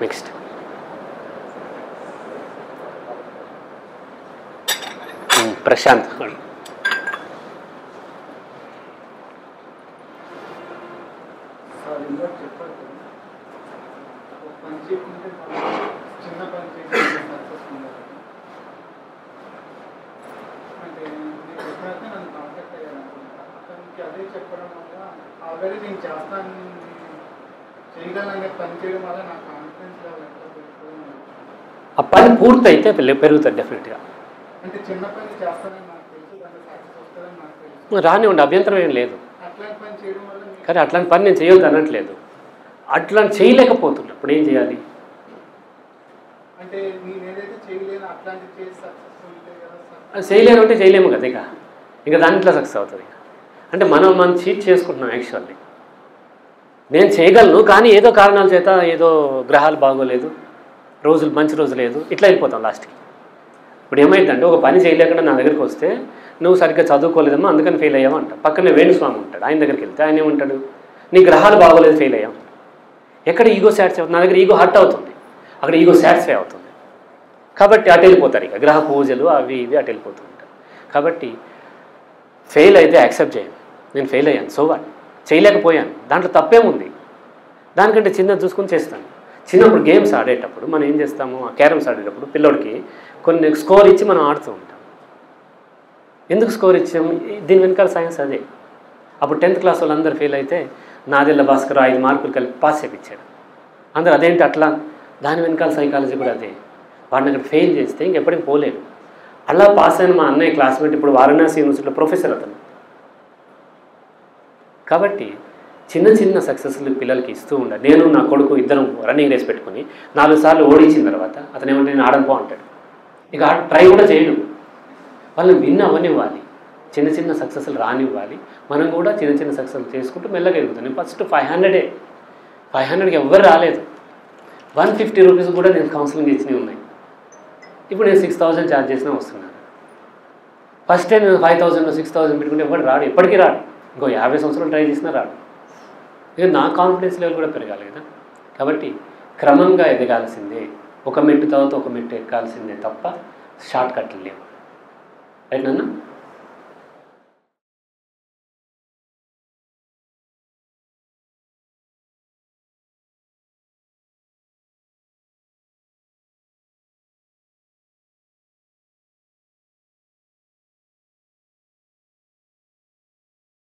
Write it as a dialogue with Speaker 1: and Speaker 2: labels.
Speaker 1: Next Prashanth.
Speaker 2: అదే చెప్పడం వల్ల ఆల్రెడీ నేను చేస్తాను చేయగలనే పని చేయడం వల్ల నా కాన్ఫిడెన్స్ లెవెల్ ఎంత పెరుగుతుంది.
Speaker 1: ఆ పని పూర్తయితే పెరుగుతుంది డెఫినెట్గా.
Speaker 2: అంటే చిన్న పని చేస్తానని నాకు తెలుసు, దాంట్లో సక్సెస్ వస్తుందని నాకు తెలుసు.
Speaker 1: రానివ్వండి, అభ్యంతరం ఏం లేదు.
Speaker 2: అట్లాంటి పని చేయడం వల్ల
Speaker 1: కానీ అట్లాంటి పని నేను చేయొద్దు అనట్లేదు. అట్లాంటి చేయలేకపోతున్నా, ఇప్పుడు ఏం చేయాలి?
Speaker 2: అంటే నేను ఏదైతే చేయలేను అట్లాంటివి చేసి సక్సెస్ ఉంటే కదా.
Speaker 1: అది చేయలేను అంటే చేయలేము కదా, ఇక దాంట్లో సక్సెస్ అవుతుంది. అంటే మనం చీట్ చేసుకుంటున్నాం యాక్చువల్లీ. నేను చేయగలను, కానీ ఏదో కారణాల చేత, ఏదో గ్రహాలు బాగోలేదు, మంచి రోజు లేదు, ఇట్లా వెళ్ళిపోతాం లాస్ట్కి. ఇప్పుడు ఏమైందంటే ఒక పని చేయలేకుండా నా దగ్గరికి వస్తే నువ్వు సరిగ్గా చదువుకోలేదమ్మా అందుకని ఫెయిల్ అయ్యావు అంట. పక్కనే వేణుస్వామి ఉంటాడు, ఆయన దగ్గరికి వెళ్తే ఆయన ఏమంటాడు, నీ గ్రహాలు బాగోలేదు ఫెయిల్ అయ్యావు. ఎక్కడ ఈగో సాటిస్ఫై అవుతుంది? నా దగ్గర ఈగో హర్ట్ అవుతుంది, అక్కడ ఈగో సాటిస్ఫై అవుతుంది. కాబట్టి అటు వెళ్ళిపోతారు, ఇక గ్రహ పూజలు అవి ఇవి అటు వెళ్ళిపోతూ ఉంటారు. కాబట్టి ఫెయిల్ అయితే యాక్సెప్ట్ చేయను, నేను ఫెయిల్ అయ్యాను, సో వాట్, చేయలేకపోయాను, దాంట్లో తప్పేముంది? దానికంటే చిన్నది చూసుకొని చేస్తాను. చిన్నప్పుడు గేమ్స్ ఆడేటప్పుడు మనం ఏం చేస్తాము, క్యారమ్స్ ఆడేటప్పుడు పిల్లోడికి కొన్ని స్కోర్ ఇచ్చి మనం ఆడుతూ ఉంటాం. ఎందుకు స్కోర్ ఇచ్చాము? దీని వెనకాల సైన్స్ అదే. అప్పుడు 10th క్లాస్ వాళ్ళు అందరూ ఫెయిల్ అయితే నాదెల్ల భాస్కర్ 5 మార్కులు కలిపి పాస్ చేయించాడు. అందరూ అదేంటి అట్లా, దాని వెనకాల సైకాలజీ కూడా అదే. వాడిని అక్కడ ఫెయిల్ చేస్తే ఇంకెప్పటికి పోలేడు. అలా పాస్ అయిన మా అన్నయ్య క్లాస్మేట్ ఇప్పుడు వారణాసి యూనివర్సిటీలో ప్రొఫెసర్ అతను. కాబట్టి చిన్న చిన్న సక్సెస్లు పిల్లలకి ఇస్తూ ఉండాలి. నేను నా కొడుకు ఇద్దరం రన్నింగ్ రేస్ పెట్టుకుని 4 సార్లు ఓడించిన తర్వాత అతను ఏమంటే నేను ఆడనుకో అంటాడు. ఇక ట్రై కూడా చేయడు. వాళ్ళని విన్ అవ్వనివ్వాలి, చిన్న చిన్న సక్సెస్లు రానివ్వాలి. మనం కూడా చిన్న చిన్న సక్సెస్లు చేసుకుంటూ మెల్లగా ఎదుగుతాను. నేను ఫస్ట్ 500కి ఎవ్వరు రాలేదు. 150 రూపీస్ కూడా నేను కౌన్సిలింగ్ ఇచ్చినవి ఉన్నాయి. ఇప్పుడు నేను 6000 ఛార్జ్ చేసినా వస్తున్నాను. ఫస్ట్ టైం నేను 5000 6000 పెట్టుకుంటే ఎవరు రాడు, ఎప్పటికీ రాడు. ఇంకో 50 సంవత్సరాలు ట్రై చేసినా రాడు. ఇక నా కాన్ఫిడెన్స్ లెవెల్ కూడా పెరగాలి కదా. కాబట్టి క్రమంగా ఎదగాల్సిందే, ఒక మెట్టు తర్వాత ఒక మెట్టు ఎక్కాల్సిందే తప్ప షార్ట్ కట్లు లేవు. రైట్ నాన్న?